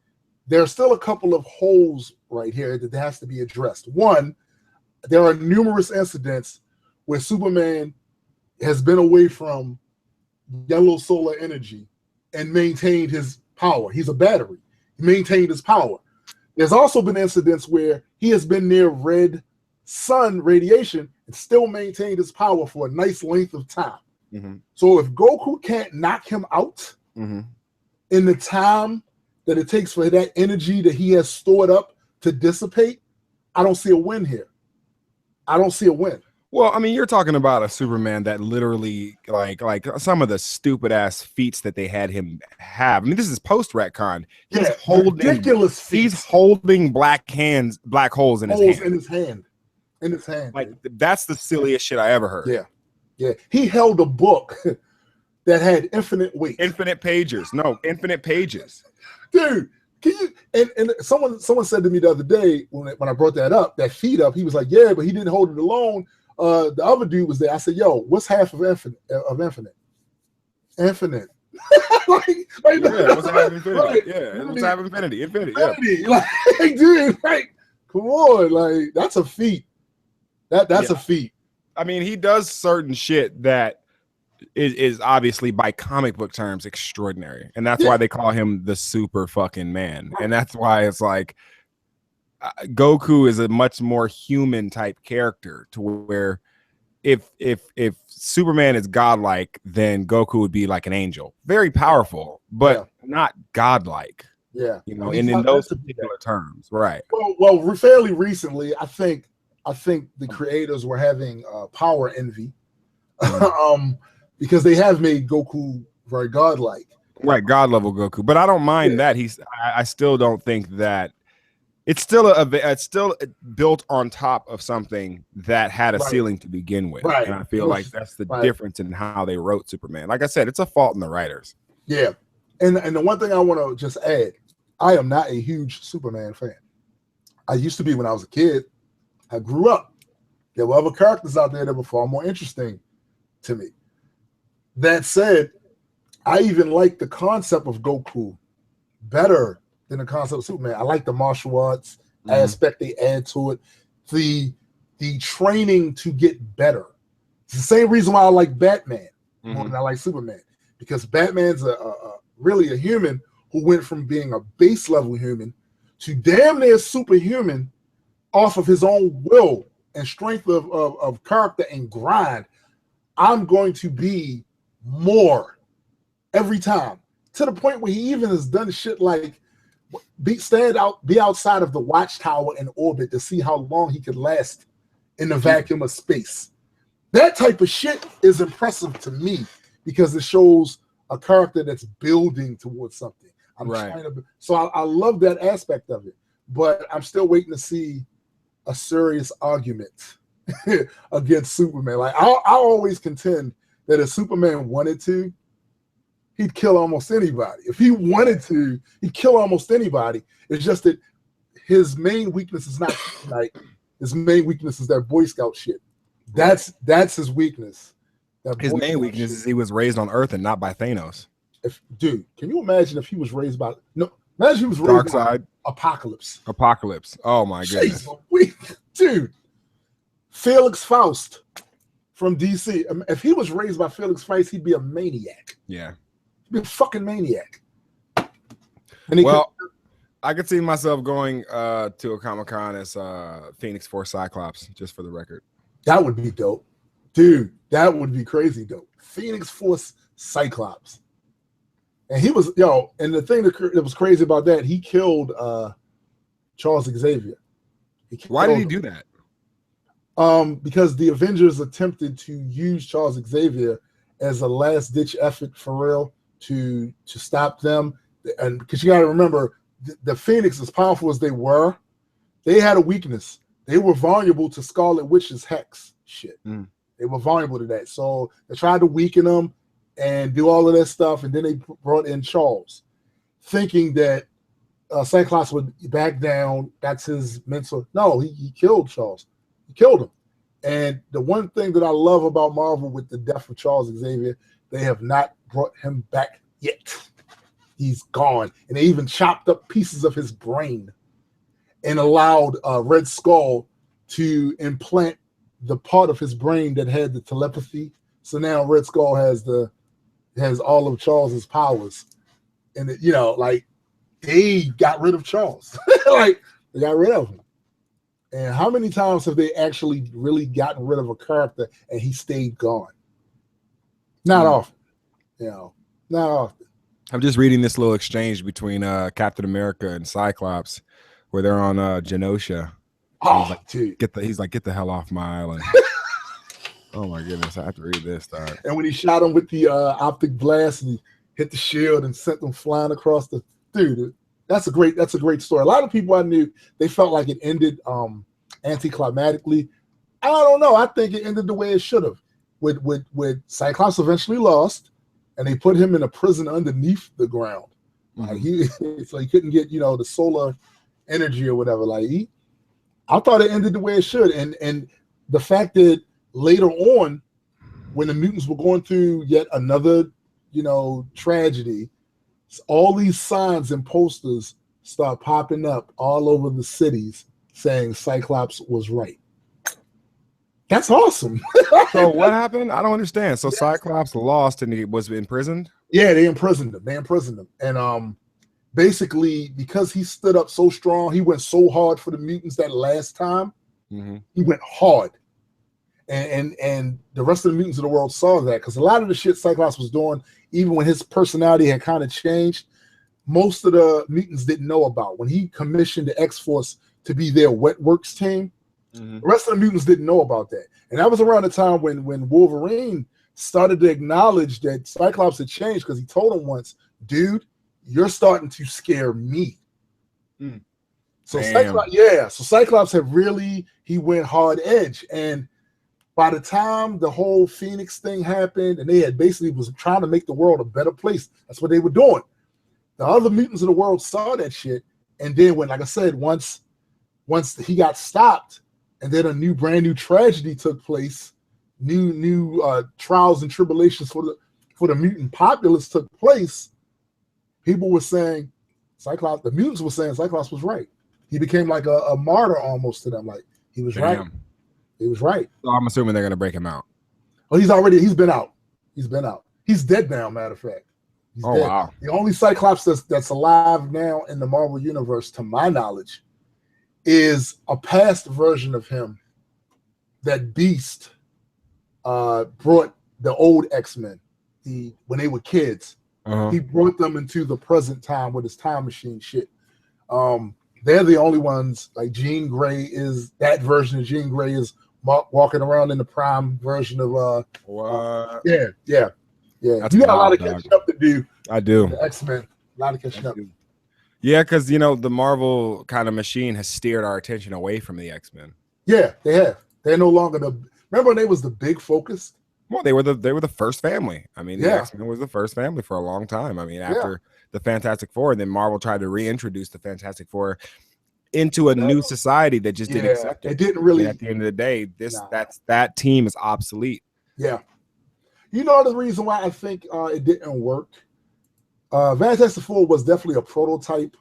There are still a couple of holes right here that has to be addressed. One, there are numerous incidents where Superman has been away from yellow solar energy and maintained his power. He's a battery. He maintained his power. There's also been incidents where he has been near red sun radiation and still maintained his power for a nice length of time. So if Goku can't knock him out in the time that it takes for that energy that he has stored up to dissipate, I don't see a win here. I don't see a win. Well, I mean, you're talking about a Superman that literally, like some of the stupid ass feats that they had him have. I mean, this is post retcon. He's holding ridiculous feats. He's holding black holes in his hand. In his hand. Like, that's the silliest shit I ever heard. Yeah. He held a book that had infinite weight. Infinite pages. No, infinite pages. Dude, can you and someone said to me the other day when I brought that up, that feed up, he was like, yeah, but he didn't hold it alone. The other dude was there. I said, yo, what's half of infinite? Infinite. What's half of infinity? Right. Yeah, what's half of infinity? Infinity. Yeah. Like, dude, like, come on, like, that's a feat. That's a feat. I mean, he does certain shit that is obviously by comic book terms extraordinary, and that's why they call him the super fucking man. And that's why it's like Goku is a much more human type character, to where if Superman is godlike, then Goku would be like an angel, very powerful, but not godlike. Yeah, you know, and in those particular terms, right? Well, fairly recently, I think the creators were having power envy, because they have made Goku very godlike, right? God level Goku, but I don't mind that. I still don't think that it's still built on top of something that had a ceiling to begin with, and I feel like that's the difference in how they wrote Superman. Like I said, it's a fault in the writers. Yeah, and the one thing I want to just add, I am not a huge Superman fan. I used to be when I was a kid. I grew up. There were other characters out there that were far more interesting to me. That said, I even like the concept of Goku better than the concept of Superman. I like the martial arts aspect they add to it. The training to get better. It's the same reason why I like Batman more than I like Superman. Because Batman's really a human who went from being a base level human to damn near superhuman off of his own will and strength of character and grind. I'm going to be more every time, to the point where he even has done shit like be outside of the watchtower in orbit to see how long he could last in the vacuum of space. That type of shit is impressive to me because it shows a character that's building towards something. So I love that aspect of it, but I'm still waiting to see a serious argument against Superman. Like I always contend that if Superman wanted to, he'd kill almost anybody. If he wanted to, he'd kill almost anybody. It's just that his main weakness is not like his main weakness is that Boy Scout shit. That's his weakness. His main weakness is he was raised on Earth and not by Thanos. Dude, can you imagine if he was raised by imagine he was raised by Apocalypse. Oh my goodness. Dude, Felix Faust from DC. If he was raised by Felix Faust, he'd be a maniac. Yeah. He'd be a fucking maniac. I could see myself going to a Comic-Con as Phoenix Force Cyclops, just for the record. That would be dope. Dude, that would be crazy dope. Phoenix Force Cyclops. And he was, and the thing that was crazy about that, he killed Charles Xavier. Why did he do that? Because the Avengers attempted to use Charles Xavier as a last-ditch effort for real to stop them. And because you got to remember, the Phoenix, as powerful as they were, they had a weakness. They were vulnerable to Scarlet Witch's hex shit. They were vulnerable to that. So they tried to weaken them and do all of that stuff, and then they brought in Charles, thinking that Cyclops would back down. That's his mental. No, he killed Charles. He killed him. And the one thing that I love about Marvel with the death of Charles Xavier, they have not brought him back yet. He's gone. And they even chopped up pieces of his brain and allowed Red Skull to implant the part of his brain that had the telepathy. So now Red Skull has all of Charles's powers. And they got rid of Charles. They got rid of him. And how many times have they actually really gotten rid of a character and he stayed gone? Not often. Not often. I'm just reading this little exchange between Captain America and Cyclops where they're on Genosha. He's like, get the hell off my island. Oh my goodness, I have to read this. And when he shot him with the optic blast and he hit the shield and sent them flying across the dude. That's a great story. A lot of people I knew, they felt like it ended anticlimactically. I don't know. I think it ended the way it should have. With Cyclops eventually lost, and they put him in a prison underneath the ground. So he couldn't get the solar energy or whatever. I thought it ended the way it should, and the fact that later on, when the mutants were going through yet another tragedy, all these signs and posters start popping up all over the cities saying Cyclops was right. That's awesome. So what happened? I don't understand. So Cyclops lost and he was imprisoned? Yeah, they imprisoned him. And basically, because he stood up so strong, he went so hard for the mutants that last time. He went hard. and the rest of the mutants of the world saw that, because a lot of the shit Cyclops was doing, even when his personality had kind of changed, most of the mutants didn't know about. When he commissioned the X-Force to be their wet works team, the rest of the mutants didn't know about that. And that was around the time when Wolverine started to acknowledge that Cyclops had changed, because he told him once, dude, you're starting to scare me. So Cyclops had really, he went hard edge. And by the time the whole Phoenix thing happened, and they had basically was trying to make the world a better place, that's what they were doing. The other mutants of the world saw that shit, and then when, like I said, once he got stopped, and then a brand new tragedy took place, new trials and tribulations for the mutant populace took place. People were saying Cyclops, the mutants were saying Cyclops was right. He became like a martyr almost to them. Like, he was right. He was right. So I'm assuming they're gonna break him out. Oh, he's been out. He's dead now, matter of fact. He's dead. Wow. The only Cyclops that's alive now in the Marvel universe, to my knowledge, is a past version of him that Beast brought the old X-Men, when they were kids. He brought them into the present time with his time machine shit. They're the only ones. Like, Jean Grey is that version of Jean Grey is walking around in the prime version of what? Yeah. That's you got a lot of catching up to do. I do. X-Men, a lot of catching up. Yeah, because the Marvel kind of machine has steered our attention away from the X-Men. Yeah, they have. They're no longer remember when they was the big focus? Well, they were the first family. I mean, the X-Men was the first family for a long time. I mean, after the Fantastic Four, and then Marvel tried to reintroduce the Fantastic Four into a new society that just didn't accept it. It didn't really. And at the end of the day, that team is obsolete. Yeah. You know the reason why I think it didn't work? Fantastic Four was definitely a prototype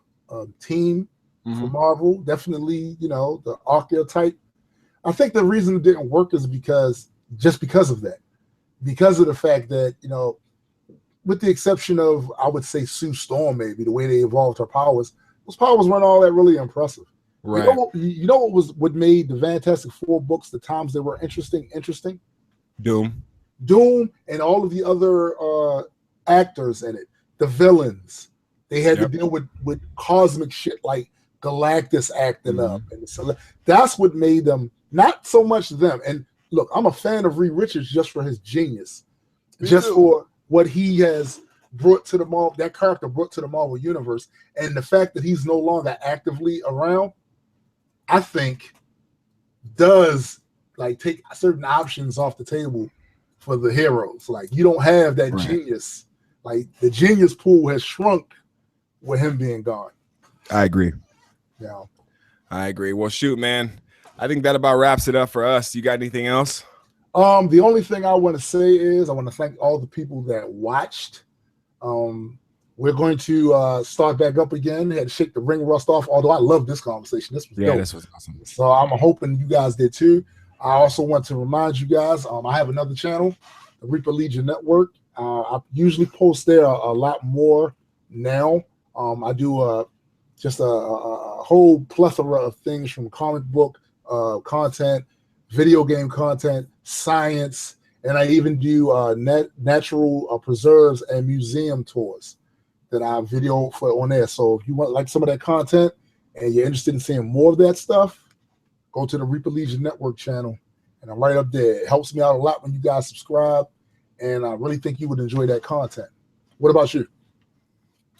team for Marvel. Definitely, the archetype. I think the reason it didn't work is because of that. Because of the fact that, with the exception of, I would say, Sue Storm, maybe, the way they evolved her powers, those powers weren't all that really impressive. Right. What made the Fantastic Four books, the times they were interesting? Doom, and all of the other actors in it, the villains. They had to deal with cosmic shit like Galactus acting up. And so that's what made them, not so much them. And look, I'm a fan of Reed Richards just for his genius, for what he has brought to the Marvel, that character brought to the Marvel universe, and the fact that he's no longer actively around, I think, does take certain options off the table for the heroes. Like, you don't have that genius. Like, the genius pool has shrunk with him being gone. I agree. Yeah, I agree. Well, shoot, man. I think that about wraps it up for us. You got anything else? The only thing I want to say is I want to thank all the people that watched. We're going to start back up again. Had to shake the ring rust off, although I love this conversation. This was dope. This was awesome. So I'm hoping you guys did too. I also want to remind you guys, I have another channel, the Reaper Legion Network. I usually post there a lot more now. I do just a whole plethora of things, from comic book content, video game content, science, and I even do natural preserves and museum tours that I video for on there. So if you want some of that content and you're interested in seeing more of that stuff, go to the Reaper Legion Network channel, and I'm right up there. It helps me out a lot when you guys subscribe, and I really think you would enjoy that content. What about you?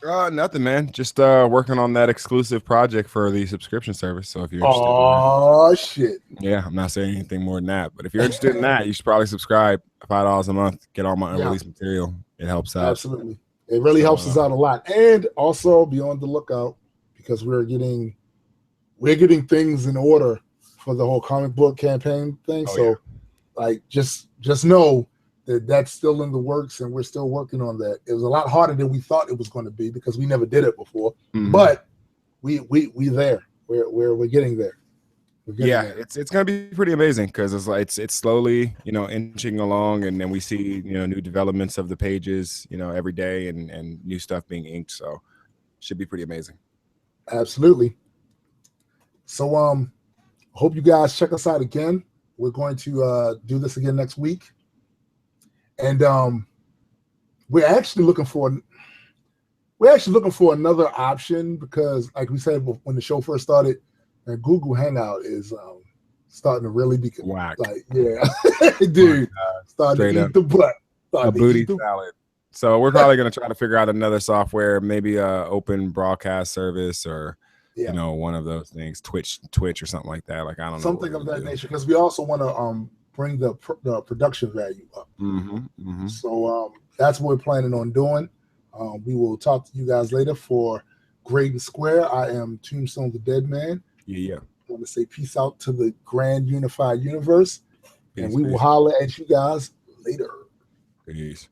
Nothing, man. Just working on that exclusive project for the subscription service. So if you're interested, shit. Yeah, I'm not saying anything more than that. But if you're interested in that, you should probably subscribe. $5 a month, get all my unreleased material. It helps out. Absolutely, it really helps us out a lot. And also be on the lookout, because we're getting things in order for the whole comic book campaign thing. Just know that's still in the works, and we're still working on that. It was a lot harder than we thought it was going to be, because we never did it before. But we there. We're getting there. It's going to be pretty amazing, because it's slowly inching along, and then we see new developments of the pages every day, and new stuff being inked. So should be pretty amazing. Absolutely. So hope you guys check us out again. We're going to do this again next week, and we're actually looking for another option because, like we said when the show first started, Google Hangout is starting to really be whack. Like, yeah, dude, starting to eat the butt, a booty salad. So we're probably going to try to figure out another software, maybe a open broadcast service or you know, one of those things, Twitch or something like that. Like, I don't know, something of that nature, because we also want to bring the production value up. So that's what we're planning on doing. We will talk to you guys later. For Great and Square, I am Tombstone the Dead Man. Yeah. I want to say peace out to the grand unified universe, and we will holler at you guys later. Peace.